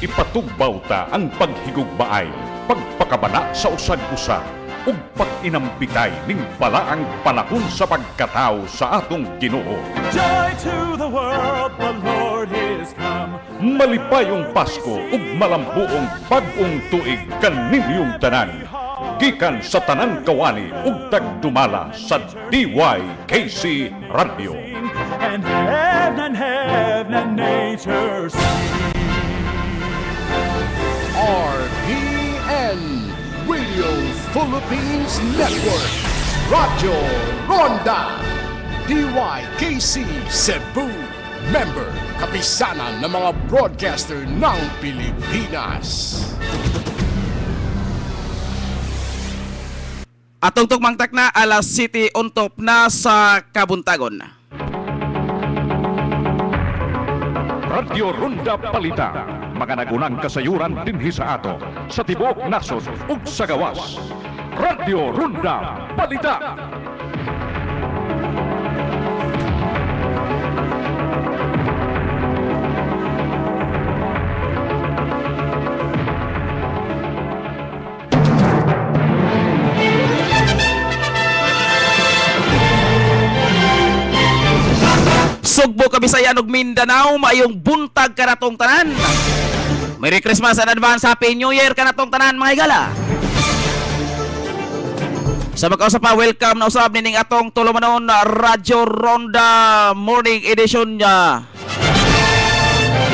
ipatugbaw ta ang paghigugmaay, pagpakabana sa usad-usa, ug pag-inampitay ning balaang panahon sa pagkatao sa atong Ginoo. Joy to the world, the Lord is come. Malipayong Pasko ug malambuong bag-ong tuig kaninyong tanan. Gikan sa tanang kawani ug tagdumala sa DYKC Radio. And heaven and nature sing. RPN Radio Philippines Network, Radyo Ronda, DYKC Cebu, member kapisanan ng mga broadcaster ng Pilipinas. Atong tugmangtak na alas City untop na sa Kabuntagon. Radio Ronda Balita, mga nagunang kasayuran dinhi sa ato, sa tibuok nasod ug sa gawas. Radio Ronda Balita. Sugbo, Kabisayan ug Mindanao, maayong buntag kanatong tanan. Merry Christmas in advance, Happy New Year kanatong tanan mga higala. Sa magkausap pa, welcome na usab nining atong tulumanon Radyo Ronda Morning Edition niya.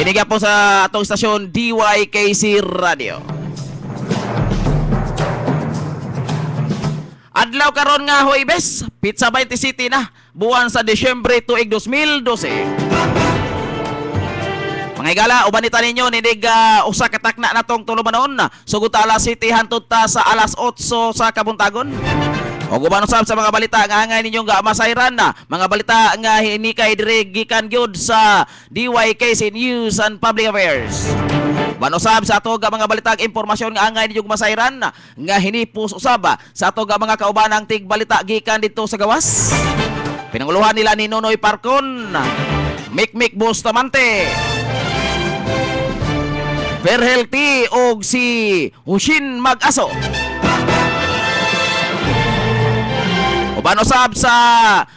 Iniga po sa atong stasyon DYKC Radio. Adlaw karon nga Huwebes, Pizza 20 City na, buwan sa Disyembre tuig 2012. Mga higala, ubanita ninyo, ninig usa katakna natong tulumanon, sugod alas City hantud ta sa alas 8 sa Kabuntagon. O guban usab sa mga balita nga angay ninyong masayran na, mga balita nga hinikay diri gikan gyud sa DYKC News and Public Affairs. Manusab sa ato mga balitag impormasyon nga angay ninyong masayran nga hinipos usab sa ato mga kaubanang tig balita gikan dito sa gawas. Pinanguluhan nila ni Nonoy Parcon, Mikmik Bustamante, Verhelti og si Hushin Mag-aso. Uban usab sa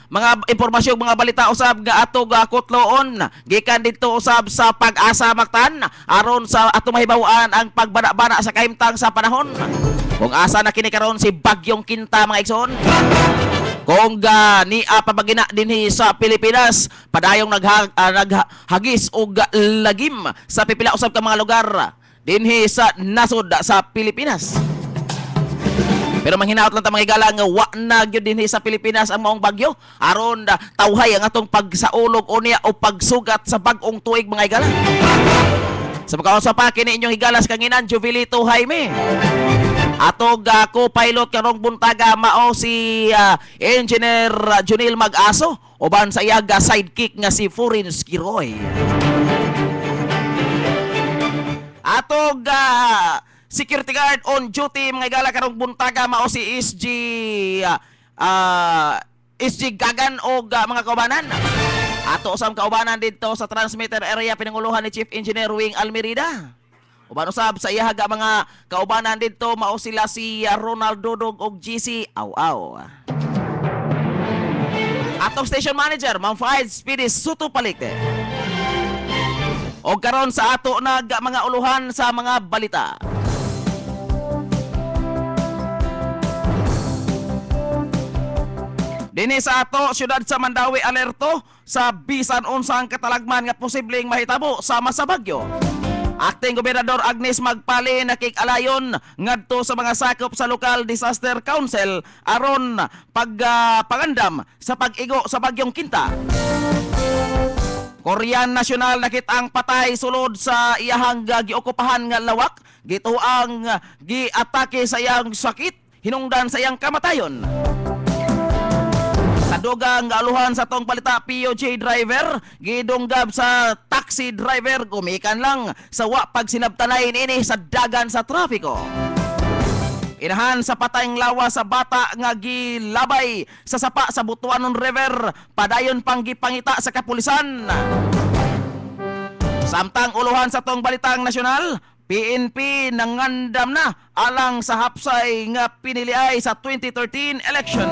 mga impormasyon, mga balita usab nga ato kutloon gikan dito usab sa Pag-asa Mactan aron sa ato mahibaw-an ang pagbana-bana sa kahimtang sa panahon. Kung asa na kini karon si Bagyong Kinta mga igsoon. Kung nia pabagina dinhi sa Pilipinas, padayong naghagis og lagim sa pipila usab ka mga lugar dinhi sa nasod sa Pilipinas. Pero manghinaot lang ta mga higala nga wa na gyud dinhi sa Pilipinas ang maong bagyo aron tawhay ang atong pagsaulog unya o pagsugat sa bag-ong tuig mga higala. Sa pagkaunsa pa kini inyong higalas kanginan Jovelito Jaime. Atog co-pilot karong buntaga mao si Engineer Junil Mag-aso uban sa iyang sidekick nga si Furin Skiroy. Atog security guard on duty mga higala karong buntaga mao si SG Gagan o mga kaubanan. Ato usab kaubanan dito sa transmitter area pinanguluhan ni Chief Engineer Wing Almerida. Uban usab sa iyahaga mga kaubanan dito mao sila si Ronald Dodog og GC Aw-aw. Atong station manager Ma'am Faid Speedy Suto Palikte. O karon sa ato mga uluhan sa mga balita. Dinhi sa ato syudad sa Mandawi alerto sa bisan unsang katalagman nga posibleng mahitabo sama sa bagyo. Acting Gobernador Agnes Magpali nakik-alayon ngadto sa mga sakop sa Local Disaster Council aron pagandam sa pag-igo sa bagyong Kinta. Korean National nakitang patay sulod sa iyahang giokupahan nga lawak, gituang giatake sa iyang sakit, hinungdan sa iyang kamatayon. Kadugang aluhan sa tong balita, POJ driver gidunggab sa taxi driver gumikan lang sa wa pagsinabtanay ini sa dagan sa trapiko. Inahan sa patayng lawa sa bata nga gilabay sa sapa sa Butuanon River, padayon pang gipangita sa kapulisan. Samtang uluhan sa tong balitang nasyonal, PNP nangandam na alang sa hapsay nga piniliay sa 2013 election.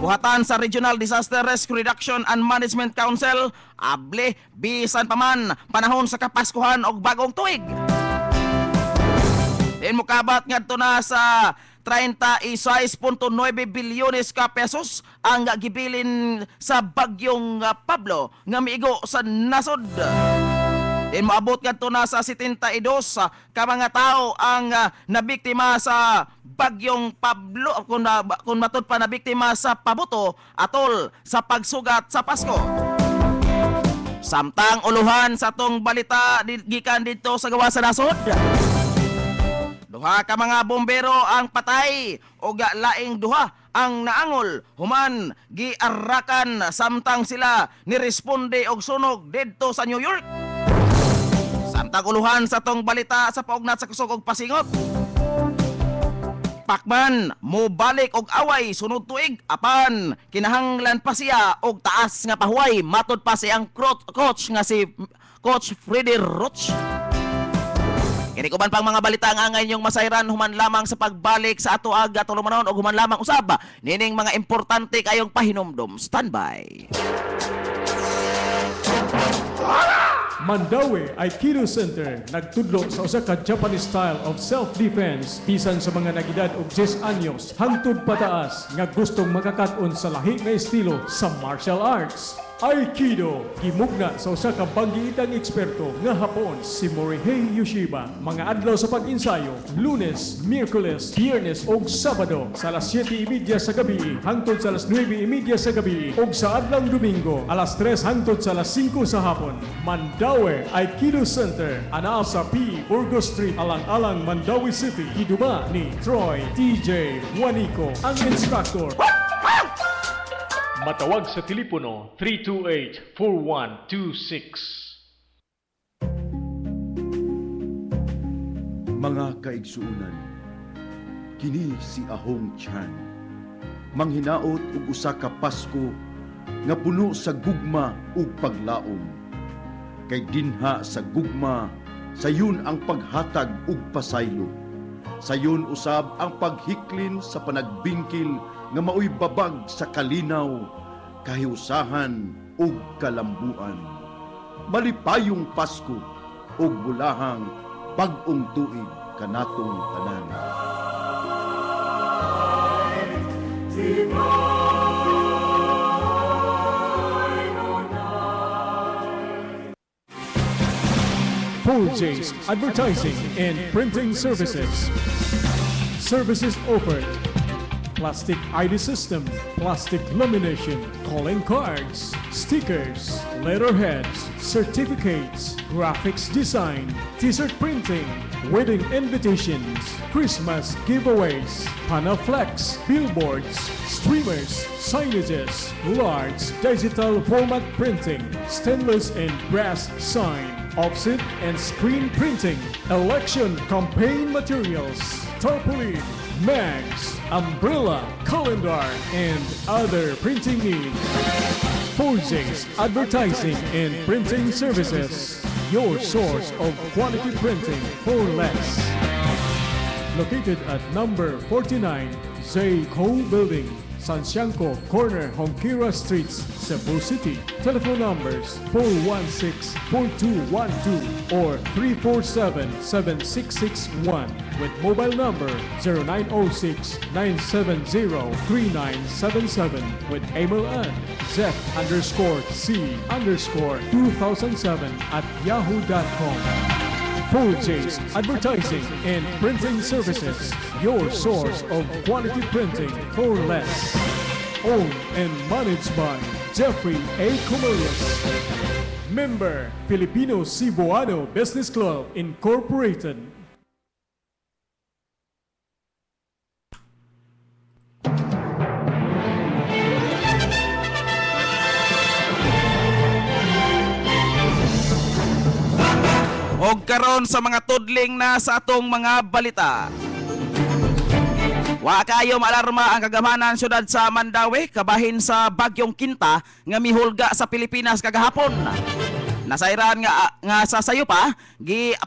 Buhatan sa Regional Disaster Risk Reduction and Management Council, able bisan pa man panahon sa Kapaskuhan og bagong tuig. Din mukabat ngadto na sa 36.9 bilyones ka pesos ang gibilin sa bagyong Pablo nga miigo sa nasod. Din moabot ngadto na sa 72 ka mga tao ang nabiktima sa bagyong Pablo kung matud pa nabiktima sa pabuto atol sa pagsugat sa Pasko. Samtang uluhan sa tong balita gikan dito sa gawa sa nasod. Duha ka mga bombero ang patay o laing duha ang naangol human giarakan samtang sila niresponde og sunog didto sa New York. Samtang uluhan sa tong balita sa paugnat sa kusog og pasingot. Pakman mo balik og away sunod tuig apan kinahanglan pa siya og taas nga pahuway matud pa siyang coach nga si Coach Freddy Roach. Kini kuban pang mga balita ang angay yung masayran human lamang sa pagbalik sa ato aga tulumanon o human lamang usab nining mga importante kayong pahinumdom. Standby. Mandaue Aikido Center nagtudlo sa usa ka Japanese style of self-defense bisan sa mga nagedad og 10 anyos hangtod pataas nga gustong makakat-on sa lahi nga estilo sa martial arts. Aikido gimugna sa usa ka banggiitang eksperto nga Hapon si Morihei Yoshiba. Mga adlaw sa pag-ensayo Lunes, Miyerkules, Biyernes ug Sabado sa alas 7:30 sa gabi hangtod sa alas 9:30 sa gabi ug sa adlawng Domingo alas 3 hangtod sa alas 5 sa hapon. Mandaue Aikido Center anaa sa P. Burgos Street alang-alang Mandaue City. Giduma ni Troy TJ Juanico ang instructor. Matawag sa telepono 328-4126. Mga kaigsuunan, kini si Ahong Chan. Manghinaot ug usa ka Pasko nga puno sa gugma ug paglaom. Kay dinha sa gugma, sayon ang paghatag ug pasaylo. Sayon usab ang paghiklin sa panagbingkil nga maoy babag sa kalinaw, kahiusahan ug kalambuan. Malipayong Pasko ug bulahang bag-ong tuig kanatong tanan. Full J's Advertising and Printing Services. Services offered: plastic ID system, plastic lamination, calling cards, stickers, letterheads, certificates, graphics design, t-shirt printing, wedding invitations, Christmas giveaways, Panaflex, billboards, streamers, signages, large digital format printing, stainless and brass sign, offset and screen printing, election campaign materials, tarpaulin, mags, umbrella, calendar, and other printing needs. Forges Advertising and Printing Services, your source of quality printing for less. Located at number 49 Zay Co Building, Sansiangco Corner, Honquira Streets, Cebu City. Telephone numbers 416-4212 or 347-7661 with mobile number 0906-970-3977 with email at zef_c_2007@yahoo.com. Full J's Advertising and Printing Services, your source of quality printing for less. Owned and managed by Jeffrey A. Comelius. Member, Filipino Cebuano Business Club, Incorporated. Og karon sa mga tudling na sa atong mga balita. Wa kayo maalarma ang kagamanan syudad sa Mandaue kabahin sa bagyong Kinta nga mihulga sa Pilipinas kagahapon. Nasairan nga sa sayo pa,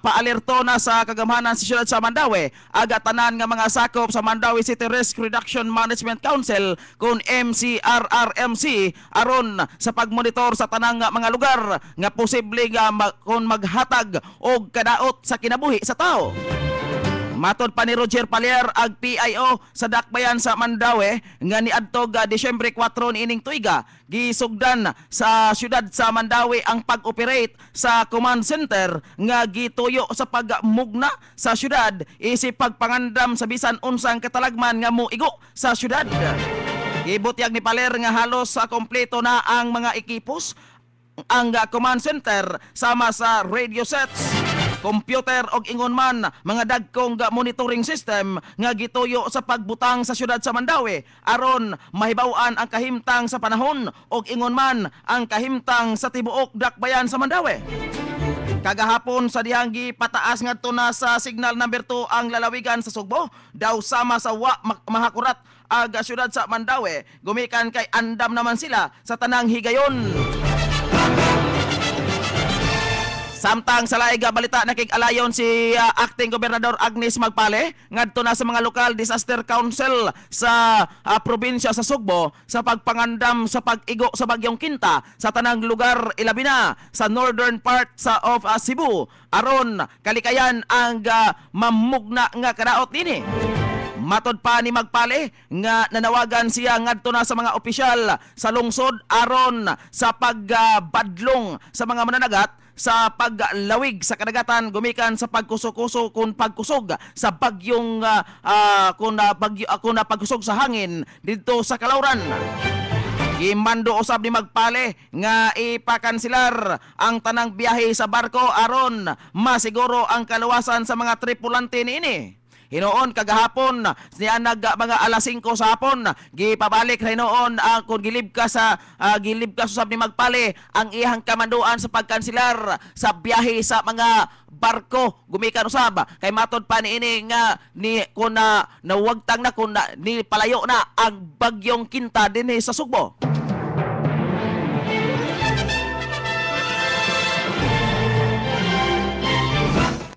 paalerto na sa kagamhanan sa siyudad sa Mandawi, aga tanan nga mga sakop sa Mandawi City Risk Reduction Management Council kung MCRRMC aron sa pagmonitor sa tanang mga lugar nga posible nga kung maghatag og kadaot sa kinabuhi sa tao. Matod pa ni Roger Palier ag PIO sa Dakbayan sa Mandawi nga niadtog Disyembre 4 niining tuiga gisugdan sa siyudad sa Mandawi ang pag-operate sa command center nga gituyo sa pagmugna sa siyudad isip pagpangandam sa bisan unsang katalagman nga moigo sa siyudad. Gibutyag ni Palier nga halos sa kompleto na ang mga ekipos ang command center sama sa radio sets, computer og ingon man mga dagkong monitoring system nga gituyo sa pagbutang sa siyudad sa Mandawi aron mahibaw-an ang kahimtang sa panahon og ingon man ang kahimtang sa tibuok Dakbayan sa Mandawi. Kagahapon sa dihang gipataas ngadto na sa signal number 2 ang lalawigan sa Sugbo daw sama sa mahakurat aga siyudad sa Mandawi gumikan kay andam naman sila sa tanang higayon. Samtang sa laig balita nakig-alayon si Acting Gobernador Agnes Magpale ngadto na sa mga Local Disaster Council sa probinsya sa Sugbo sa pagpangandam sa pag-igo sa bagyong Kinta sa tanang lugar ilabi na sa northern part of Cebu aron kalikayan ang mamugna nga kadaot nini. Matod pa ni Magpale nga nanawagan siya ngadto na sa mga opisyal sa lungsod aron sa pagbadlong sa mga mananagat sa paglawig sa kadagatan gumikan sa pagkuso-kuso kung pagkusog sa bagyong pagkusog sa hangin dito sa Kalauran. Gimando usab ni Magpale nga ipakansilar ang tanang biyahe sa barko aron masiguro ang kaluwasan sa mga tripulante niini. Hinoon kagahapon niya mga alas 5 sa hapon gipabalik hinoon kung gilibkas usab ni Magpale ang iyang kamanduan sa pagkansilar sa biyahe sa mga barko gumikan usab kay matod pa niini nga ni kun nawagtang na kun ni palayo na ang bagyong Kinta dinhi sa Sugbo.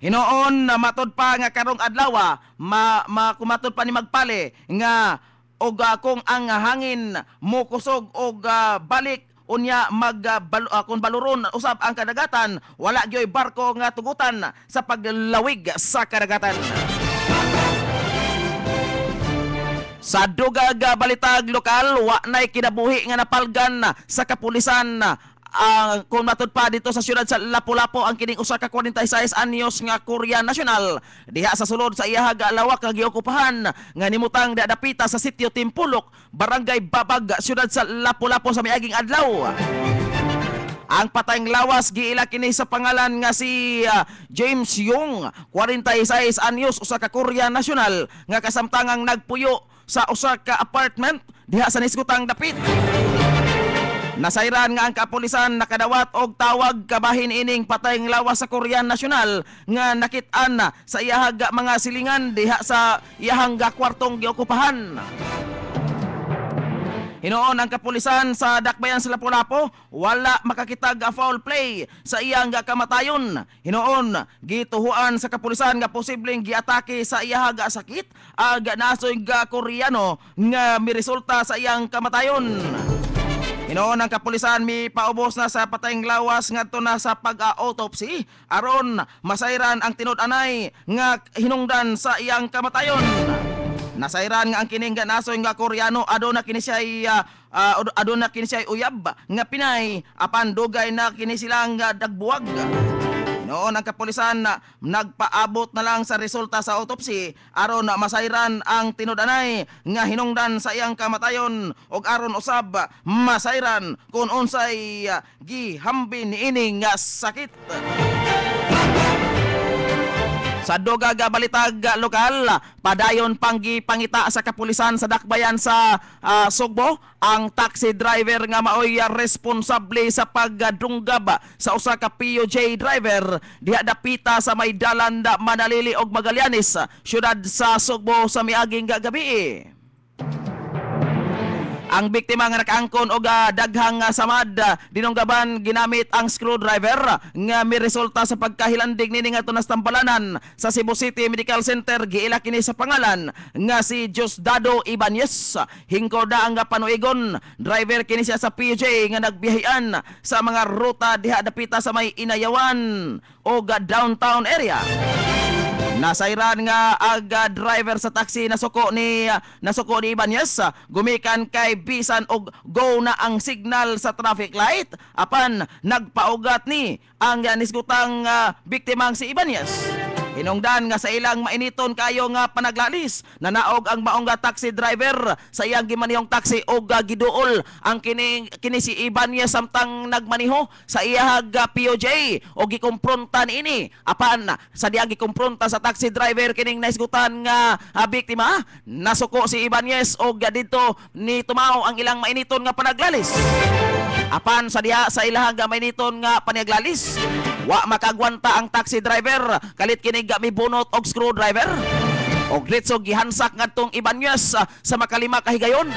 Hinoon matod pa nga karong adlaw kumatod pa ni Magpale nga og kung ang hangin mokusog og balik unya kung baluron usab ang kadagatan wala gyoy barko nga tugutan sa paglawig sa kadagatan. Sa dugag balitag lokal wa nay kinabuhi nga napalgan sa kapulisan kung matod pa dito sa siyudad sa Lapu-Lapu ang kining usa ka 46 anyos nga Korean national diha sa sulod sa iyahag lawak nga giokupahan nga nimutang dapita sa sitio Timpulok, barangay Babag, siyudad sa Lapu-Lapu sa miaging adlaw. Ang patayng lawas giila kini sa pangalan nga si James Young, 46 anyos, usa ka Korean national nga kasamtangang nagpuyo sa usa ka apartment diha sa Niskutang dapit. Nasairan nga ang kapulisan nakadawat og tawag kabahin ining patayng lawas sa Korean national nga nakit-an sa iyahag mga silingan diha sa iyahang kwartong giokupahan. Hinoon ang kapulisan sa Dakbayan sa Lapu-Lapu wala makakitag foul play sa iyang kamatayon. Hinoon gituhuan sa kapulisan nga posibleng giatake sa iyahag sakit aga nasoy Koreano nga miresulta sa iyang kamatayon. Hinoon ang kapulisan mi paubos na sa patayng lawas ngadto na sa pag-autopsy aron masayran ang tinud-anay nga hinungdan sa iyang kamatayon. Nasayran nga ang kining nasoy nga Koreano aduna kini siya uyab nga Pinay apan dugay na kini silang dagbuwag. Noon ang kapulisan nagpaabot na lang sa resulta sa autopsy aron masayran ang tinud-anay nga hinungdan sa iyang kamatayon ug aron usab masayran kung unsay gihambi niini nga sakit. Sa dugag balitag lokal, padayon pangita sa kapulisan sa Dakbayan sa Sugbo ang taxi driver nga maoy responsable sa pagdunggab sa usa ka PUJ driver diha dapita sa may dalan Manalili og Magallanes, siyudad sa Sugbo sa miaging gabi. Ang biktima nga nakaangkon og daghang samad dinunggaban ginamit ang screwdriver nga mi resulta sa pagkahilandig nini nga tunas tambalanan sa Cebu City Medical Center. Giila kini sa pangalan nga si Diosdado Ibanez. Hingkoda ang panuigon, driver kini siya sa PJ nga nagbiyahean sa mga ruta diha dapita sa may Inayawan o downtown area. Nasairan nga aga driver sa taxi nasuko ni Ibanez, gumikan kay bisan og go na ang signal sa traffic light apan nagpaugat ni ang nisgutang biktimang si Ibanez. Hinungdan nga sa ilang mainiton kayo nga panaglalis, nanaog ang maong taxi driver sa iyang gimanihong taxi og giduol ang kini si Ibanez samtang nagmaniho sa iyang POJ og gikumpronta niini. Apan sa diya gikumpronta sa taxi driver kining naisgutan nga biktima, nasuko si Ibanez og didto ni tumaw ang ilang mainiton nga panaglalis. Apan sa diha sa ilahang mainiton nga panaglalis, wa makagwanta ang taxi driver kalit kini mi bunot og screwdriver og litso gihansak ngadtong Ibanez sa makalima kahigayon.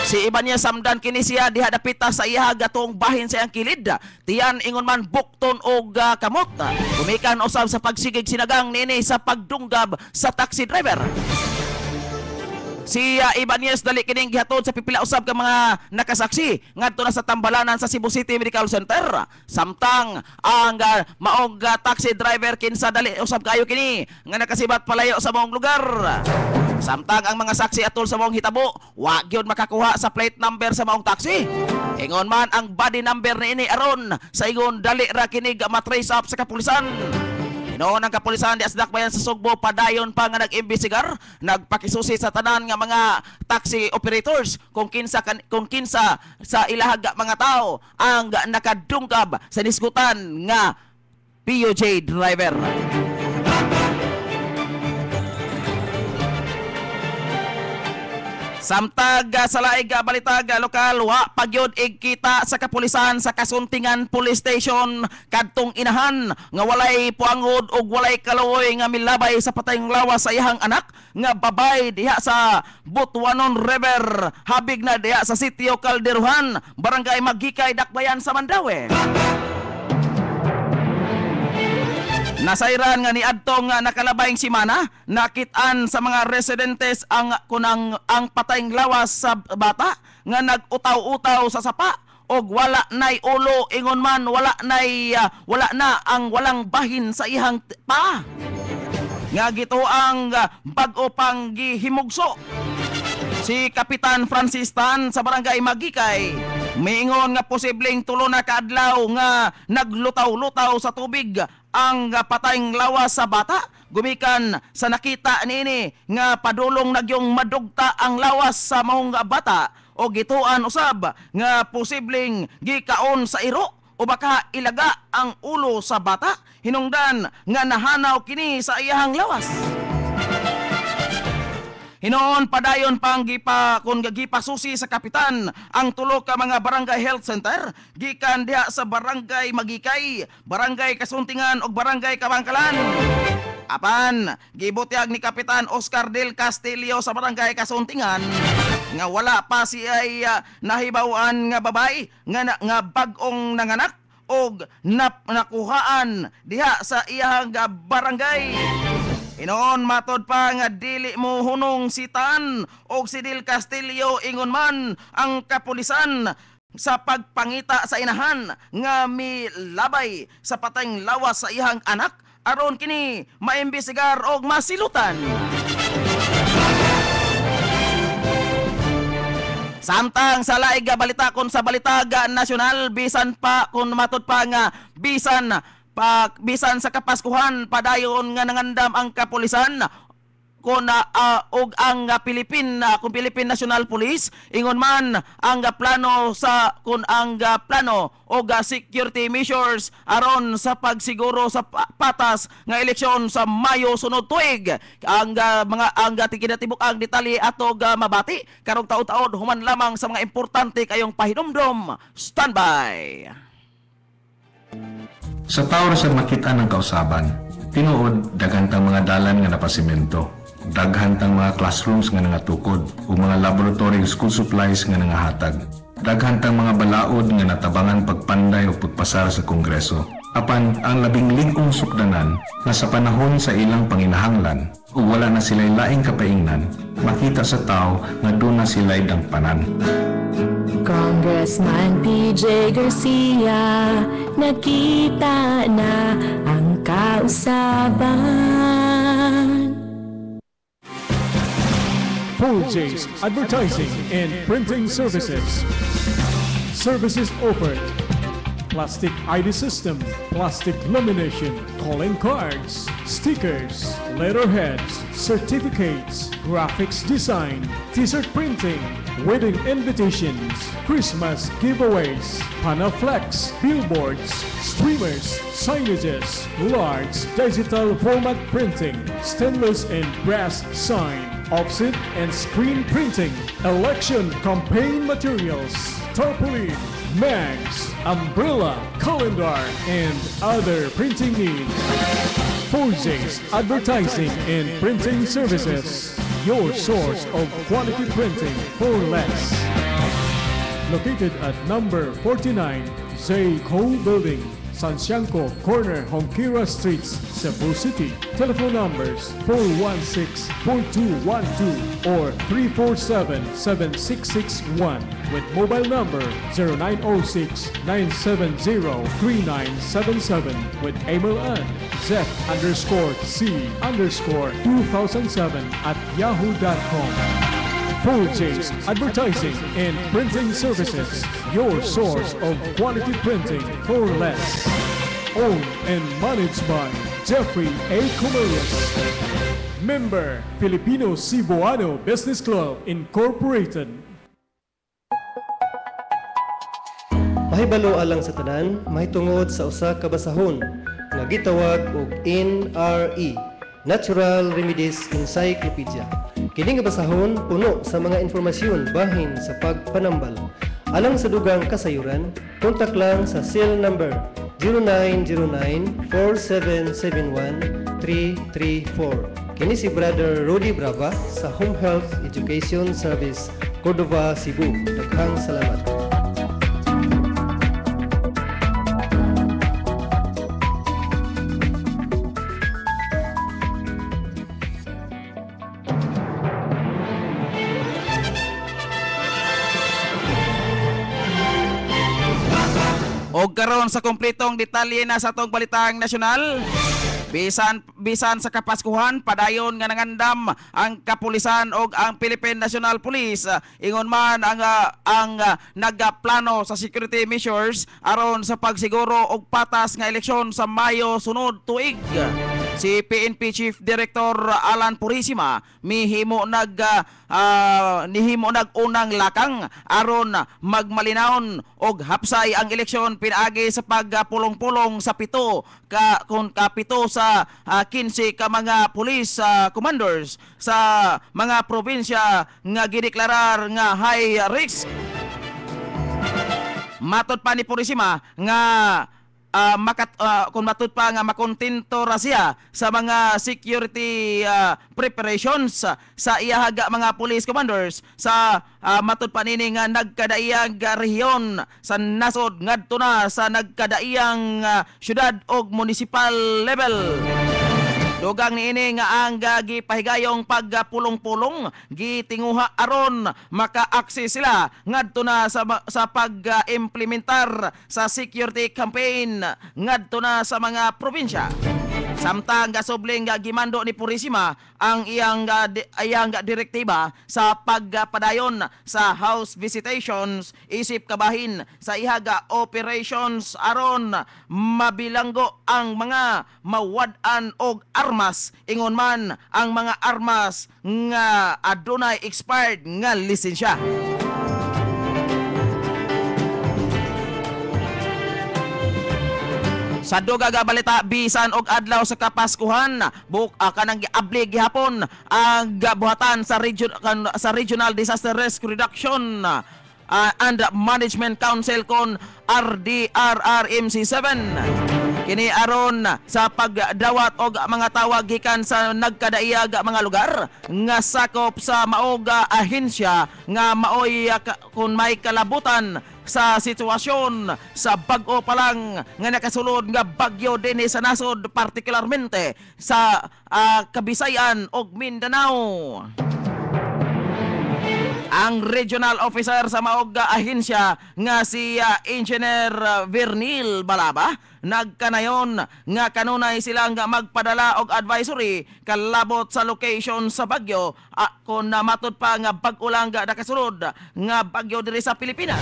Si Ibanez samdan kini siya diha dapita sa iya gatong bahin sa iyang kilid. Tiyan ingon man bukton og kamot. Gumikan usab sa pagsigig sinagang nini sa pagdunggab sa taxi driver. Si Ibanez dali kining gihatod sa pipila usab ka mga nakasaksi ngadto na sa tambalanan sa Cebu City Medical Center. Samtang ang maong taxi driver kinsa dali usab kayo kini nga nakasibat palayo sa maong lugar. Samtang ang mga saksi atol sa maong hitabo wa gyud makakuha sa plate number sa maong taxi. Ingon man ang body number niini aron sa ingon dali ra kinig matrace up sa kapulisan. Noon ang kapulisan di Asdak Bayan sa Sugbo padayon pa nga nag-imbestigar, nagpakisusi sa tanan nga mga taxi operators kung kinsa sa ilahaga mga tao ang nakadungkab sa nisgutan nga POJ driver. Samtag sa laig balitag lokal, wa pagyod igkita sa kapulisan sa Kasuntingan Police Station kadtong inahan nga walay puangod ug walay kaloy nga milabay sa patayng lawas sa iyang anak nga babay diha sa Butuanon River, habig na diha sa Sitio Calderuhan, Barangay Magikay, Dakbayan sa Mandaue. Nasairan nga ni adtong nakalabayng simana, nakitaan sa mga residentes ang patayng lawas sa bata nga nag-utaw-utaw sa sapa og wala nay ulo, ingon man wala na ang walang bahin sa ihang pa. Nga gituang bag-o pang gihimugso. Si Kapitan Francis Tan sa Barangay Magikay miingon nga posibleng tulo na kaadlaw nga naglutaw-lutaw sa tubig ang patayng lawas sa bata. Gumikan sa nakita niini nga padulong nagyong madugta ang lawas sa maong bata o gituan usab nga posibleng gikaon sa iro o baka ilaga ang ulo sa bata. Hinungdan nga nahanaw kini sa iyahang lawas. Hinoon padayon pang gipasusi sa kapitan ang tulo ka mga barangay health center gikan diha sa Barangay Magikay, Barangay Kasuntingan ug Barangay Kabangkalan. Apan gibutyag ni Kapitan Oscar Del Castillo sa Barangay Kasuntingan nga wala pa siya nahibawan nga babay nga bag-ong nanganak og nakuhaan diha sa iyang barangay. Inoon matod pa nga dili mo hunong si Tan o si Del Castillo, ingon man ang kapulisan sa pagpangita sa inahan nga milabay sa patayng lawas sa ihang anak aron kini maimbestigar og masilutan. Samtang sa laig balitakon sa Balitaga Nasyonal, bisan pa kung matod pa nga bisan sa Kapaskuhan padayon nga nangandam ang kapulisan kon og ang Philippine National Police, ingon man ang plano og security measures aron sa pagsiguro sa patas nga eleksyon sa Mayo sunod tuig. Ang tikinatibuk ang detalye atog mabati karong taud-taud human lamang sa mga importante kayong pahinumdom. Standby. Sa tawra sa makita ng kausaban, tinuod dagantang mga dalan nga napasimento. Daghan tang mga classrooms nga nangatukod ug mga laboratory school supplies nga nangahatag. Daghan tang mga balaod nga natabangan pagpanday o pagpasar sa Kongreso. Apan ang labing lig-ong sukdanan na sa panahon sa ilang panginahanglan ug wala na sila'y laing kapaingnan, makita sa tao nga doon na sila'y dangpanan. Congressman PJ Garcia, nakita na ang kausaban. Full J's Advertising and Printing Services. Services offered: plastic ID system, plastic lamination, calling cards, stickers, letterheads, certificates, graphics design, t-shirt printing, wedding invitations, Christmas giveaways, Panaflex, billboards, streamers, signages, large digital format printing, stainless and brass sign, offset and screen printing, election campaign materials, tarpaulin, mags, umbrella, calendar, and other printing needs. 4J's Advertising and Printing Services, your source of quality printing for less. Located at number 49 Zay Cole Building, Sansianco Corner, Honquira Streets, Cebu City. Telephone numbers 416-4212 or 347-7661 with mobile number 0906-970-3977 with email at zef_c_2007@yahoo.com. 4J's Advertising and Printing Services, your source of quality printing for less. Owned and managed by Jeffrey A. Comelius. Member, Filipino Cebuano Business Club, Incorporated. Mahibalo alang sa tanan, mahitungod sa usa ka basahon nga gitawag og NRE, Natural Remedies Encyclopedia. Kini nga basahon puno sa mga informasyon bahin sa pagpanambal. Alang sa dugang kasayuran, kontak lang sa cell number 0909-4771-334. Kini si Brother Rudy Brava sa Home Health Education Service, Cordova, Cebu. Daghang salamat. Og karon sa kumpletong detalye na sa atong balitang nasyonal. Bisan sa Kapaskuhan, padayon nga nangandam ang kapulisan og ang Philippine National Police. Ingon man ang nagplano sa security measures aron sa pagsiguro og patas nga eleksyon sa Mayo sunod tuig. Si PNP Chief Director Alan Purisima nihimo unang lakang aron magmalinaon og hapsay ang eleksyon pinaagi sa pagpulong-pulong sa pito sa 15 ka mga police commanders sa mga probinsya nga gideklarar nga high risk. Matod pa ni Purisima nga kung matud pa nga makontento ra siya sa mga security preparations sa iyahaga mga police commanders sa matud pa nini nga nagkadaiyang rehiyon sa nasod ngadto na sa nagkadaiyang syudad og municipal level. Dugang niini nga ang gipahigayong pagpulong-pulong gitinguha aron maka-access sila ngadto na sa pag-implementar sa security campaign ngadto na sa mga probinsya. Samtang gasubling gimando ni Purisima ang iyang direktiba sa pagpadayon sa house visitations isip kabahin sa ihaga operations aron mabilanggo ang mga mawad-an og armas. Ingon man ang mga armas nga adunay expired nga lisensya. Sa duga balita bisan og adlaw sa Kapaskuhan, kanang giabli gihapon ang buhatan sa Regional Disaster Risk Reduction and Management Council kon RDRRMC7. Kini aron sa pagdawat og mga tawag gikan sa nagkadaiyag mga lugar nga sakop sa maog ahensya nga maoy kung may kalabutan sa sitwasyon sa bag-o pa lang nga nakasulod nga bagyo dinhi sa nasod, partikularmente sa Kabisayan ug Mindanao. Ang regional officer sa maog ahensya nga si Engineer Vernil Balaba nagkanayon nga kanunay silang magpadala og advisory kalabot sa location sa bagyo kung matud pa nga bag-o lang nakasulod nga bagyo diri sa Pilipinas.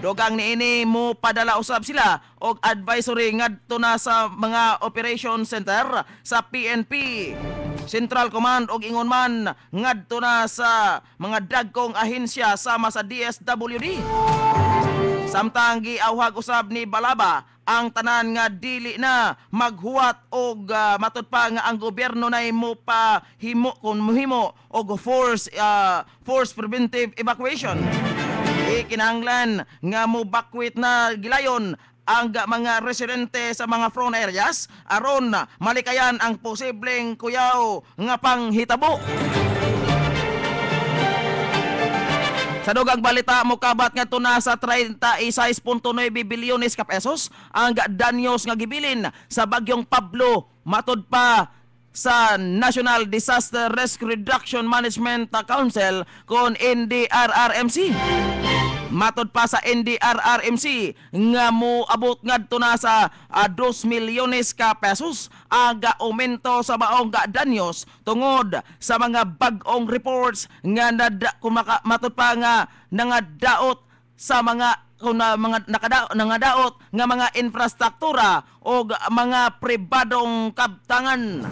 Dogang niini mo padala usab sila og advisory ngadto na sa mga operation center sa PNP, Central Command og ingon man ngadto na sa mga dagkong ahensya sama sa DSWD. Samtang giawhag usab ni Balaba ang tanan nga dili na maghuwat og matud pa nga ang gobyerno nay mo pa himo kun mohimo og force preventive evacuation. Kinahanglan nga mobakwit na gilayon ang mga residente sa mga front areas aron malikayan ang posibleng kuyaw nga panghitabo. Sa dugang balita mokabat nga tuna sa 36.9 bilyones ka pesos ang danyos nga gibilin sa bagyong Pablo matud pa sa National Disaster Risk Reduction Management Council kon NDRRMC. Matod pa sa NDRRMC nga moabot ngadto na sa 2 milyones ka pesos ang aumento sa maong danyos tungod sa mga bag-ong reports nga matod pa nga nangadaot sa mga nakadaot nga mga infrastruktura o mga pribadong kabtangan.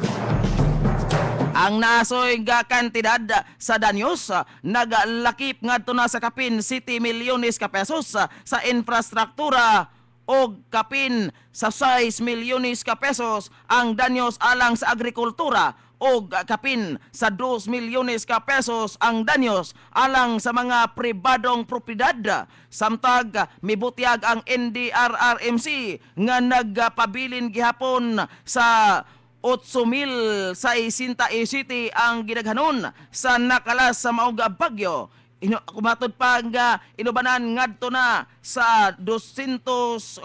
Ang nasoy nga kantidad sa danyos nagalakip ngadto na sa kapin 7 milyones ka pesos sa infrastruktura o kapin sa 6 milyones ka pesos ang danyos alang sa agrikultura o kapin sa 2 milyones ka pesos ang danyos alang sa mga pribadong propiedad. Samtag mibutyag ang NDRRMC nga nagpabilin gihapon sa 8,000 sa City ang ginaghanon sa nakalas sa maong bagyo. Kumatod pa nga inubanan ngadto na sa 2,600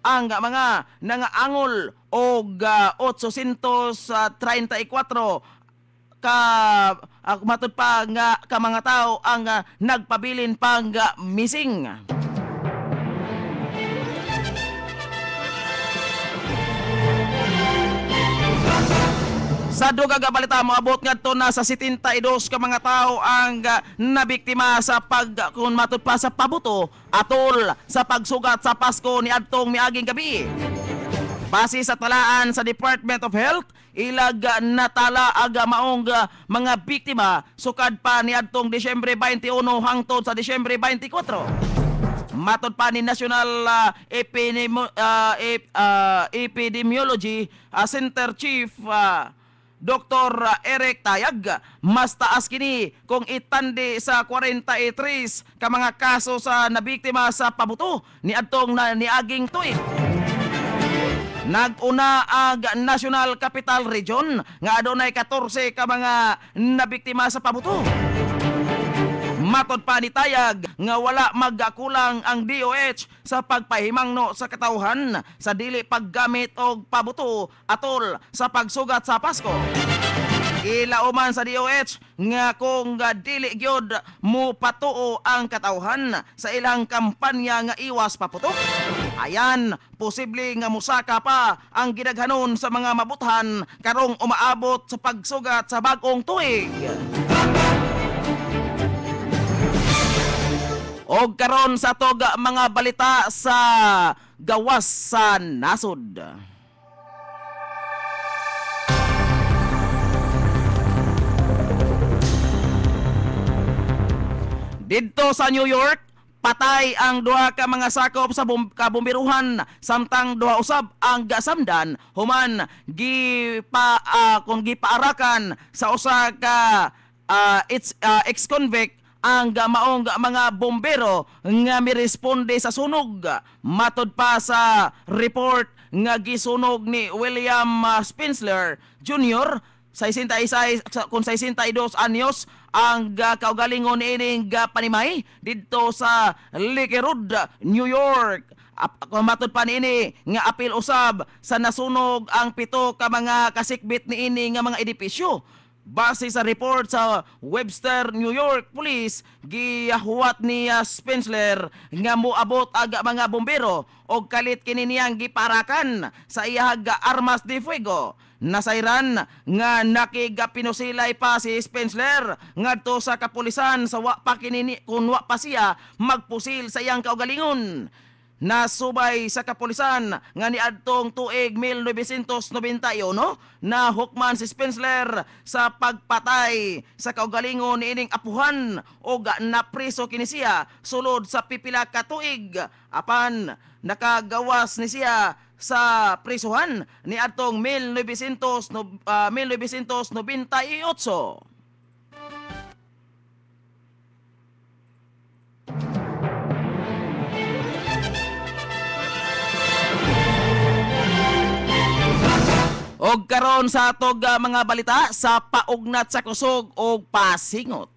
ang mga nangaangol og 834 ka kumatod pa nga ka mga tao ang nagpabilin pang missing. Sa dugang balita moabot ngadto na sa 72 ka mga tao ang nabiktima sa kung matud pa sa pabuto atol sa pagsugat sa Pasko ni adtong miaging gabi. Base sa talaan sa Department of Health, ilag natala aga maong mga biktima sukad pa ni adtong Disyembre 21 hangtod sa Disyembre 24. Matod pa ni National Epidemiology Center Chief Dr. Eric Tayag, mas taas kini kung itandi sa 43 ka mga kaso sa nabiktima sa pabuto ni adtong niaging tuig. Nag-una ang National Capital Region nga adunay 14 ka mga nabiktima sa pabuto. Matod pa ni Tayag nga wala magkulang ang DOH sa pagpahimangno sa katawhan sa dili paggamit og pabuto atol sa pagsugat sa Pasko. Ilauman sa DOH nga kung dili gyud mo patuo ang katawhan sa ilang kampanya nga iwas paputok, ayan posible nga musaka pa ang ginaghanon sa mga mabuthan karong umaabot sa pagsugat sa bag-ong tuig. Og karon sa tog mga balita sa gawas sa nasod. Didto sa New York, patay ang duha ka mga sakop sa kabumbiruhan samtang duha usab ang gasamdan human gipaarakan sa usa ka ex-convict ang maong mga bombero nga miresponde sa sunog. Matod pa sa report nga gisunog ni William Spensler Jr. 66 kung 62 anyos ang kaugalingon ining panimay didto sa Lake Road, New York. Matod pa niini nga apil usab sa nasunog ang 7 ka mga kasikbit niini nga mga edipisyo. Base sa report sa Webster, New York Police, giyahuwat ni Spensler nga moabot aga mga bombero og kalit kini niyang giparakan sa iyahag armas de fuego. Nasayran nga nakigapinusilay pa si Spensler ngadto sa kapulisan sa wa pa kini kun wa pa siya magpusil sa iyang kaugalingon. Nasubay sa kapulisan nga niadtong tuig 1991 na hukman si Spensler sa pagpatay sa kaugalingon niining apuhan o napriso kini siya sulod sa pipila ka tuig apan nakagawas ni siya sa prisuhan niadtong 1998. Og karon sa atog mga balita sa paugnat sa kusog og pasingot.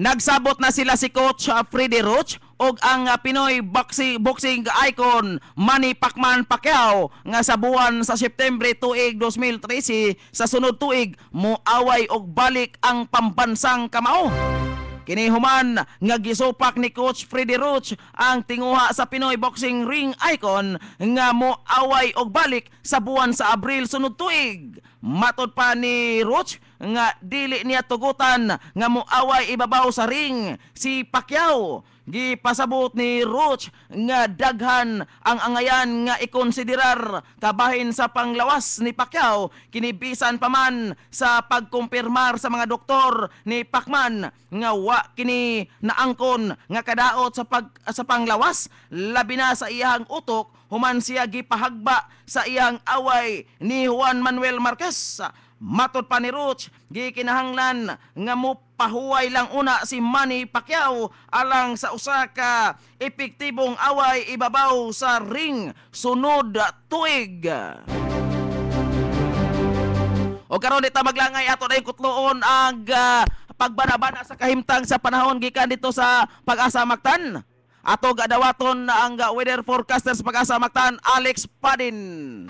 Nagsabot na sila si Coach Freddie Roach og ang Pinoy boxing icon Manny Pacquiao nga sa buwan sa September tuig 2013 sa sunod tuig moaway og balik ang pambansang kamao. Kini human nga gisupak ni Coach Freddie Roach ang tinguha sa Pinoy boxing ring icon nga moaway og balik sa buwan sa Abril sunod tuig. Matod pa ni Roach nga dili niya tugutan nga moaway ibabaw sa ring si Pacquiao. Gipasabot ni Roach nga daghan ang angayan nga ikonsiderar kabahin sa panglawas ni Pacquiao kinibisan pa man sa pagkumpirmar sa mga doktor ni Pacman nga wa kini naangkon nga kadaot sa panglawas labi na sa iyang utok human siya gipahagba sa iyang away ni Juan Manuel Marquez. Matod pa ni Roach, gikinahanglan nga mopahuway lang una si Manny Pacquiao alang sa usa ka epektibong away ibabaw sa ring sunod tuig. O karon dita maglangay ato na yung kutloon ang pagbanabana sa kahimtang sa panahon gikan dito sa Pag-asa Mactan. Ato gadawaton ang weather forecaster sa Pag-asa Mactan, Alex Padin.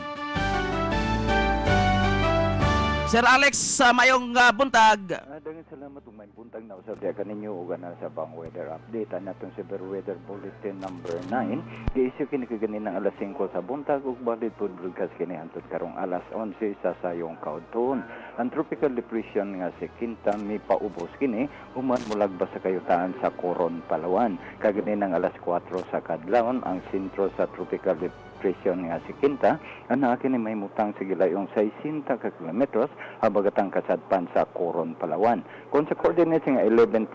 Sir Alex, mayong buntag. Dengan salamat ug may buntag na usab diha kaninyo ug ana sa bang weather update naton sa weather bulletin number 9. Giisyu kini kaninang alas 5 sa buntag ug balid pod broadcast kini hangtod karong alas 11 sa sayong kaudton. Ang tropical depression nga si Quinta mi paubos kini human mulagba sa kayutaan sa Coron, Palawan. Kaganinang alas 4 sa kadlawon ang sentro sa tropical depression nga si Quinta ana kini may mutang sa gilayong 60 ka kilometros habagatang kasadpan sa Coron, Palawan. Kung sa coordinates nga 11.7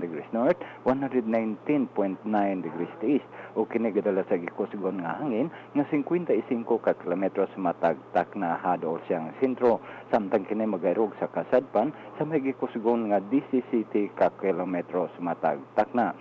degrees north, 119.9 degrees east o kini gidala sa gikusgon nga hangin nga 55 ka kilometros matag Tacna hadol siyang sentro samtang kini magayrog sa kasadpan sa may gikusgon nga 17 ka kilometros matag Tacna.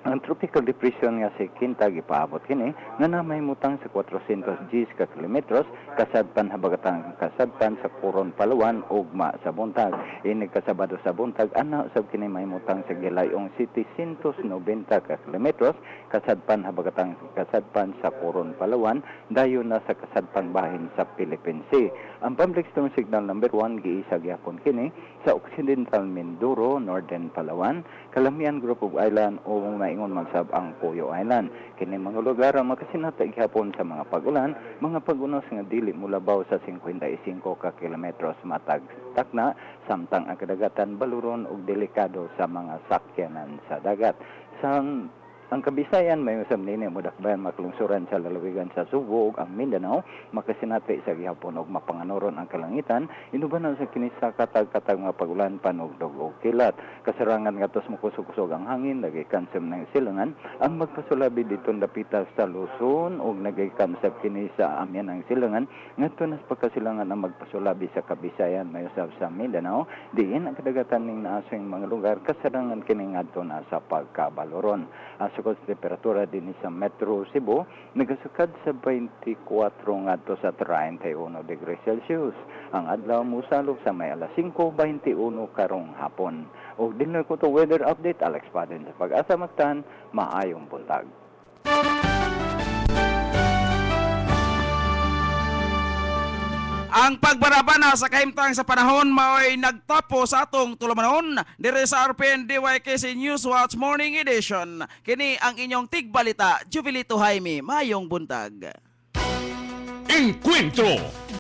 Ang tropical depression nga si Quinta gipaabot kini nga namay mutang sa 410 ka kilometros kasadpan habagatang kasadpan sa Coron, Palawan ugma sa buntag. Ini kasabado sa buntag ana usab kini may mutang sa gilayong 790 ka kilometros kasadpan habagatang kasadpan sa Coron, Palawan dayon na sa kasadpang bahin sa Philippine Sea. Ang public storm signal number 1 giisa gyapon kini sa Occidental Mindoro, Northern Palawan, Calamian Group of Island o ingon magsab ang Puyo Island. Kini mga lugar ang makasinata gihapon sa mga pag-ulan, mga pag-unos nga dili mulabaw sa 55 ka kilometros matag Tacna, samtang ang kadagatan baluron ug delikado sa mga sakyanan sa dagat. Sa Ang Kabisayan may usab nini modakbayan maklungsuran sa lalawigan sa Subo ug ang Mindanao makasinati sa gihapon og mapanganoron ang kalangitan inubanan sa kini sa katag-katag mga pagulan panugdog og kilat kasarangan ngadtos mokusog-kusog ang hangin nagikan sa ng silangan ang magpasulabi diton dapita sa Luzon ug nagikan sa kini sa amyan ang silangan ngadto nas pagkasilangan ang magpasulabi sa Kabisayan may usab sa Mindanao diin ang kadagatan ning naasong mga lugar kasarangan kini ngadto na sa pagkabaloron. Sukod sa temperatura din sa Metro Cebu, nagasukad sa 24 ngadto sa 31 degrees Celsius. Ang adlaw mosalog sa may alas 5:21 karong hapon. Og dinle ko to weather update Alex Paden sa Pag-asa Mactan, maayong buntag. Ang pagbarabana sa kahimtang sa panahon mao'y nagtapo sa atong tulumanon dire sa RPN DYKC News Watch Morning Edition. Kini ang inyong tigbalita, Jubilito Jaime, mayong buntag. Encuentro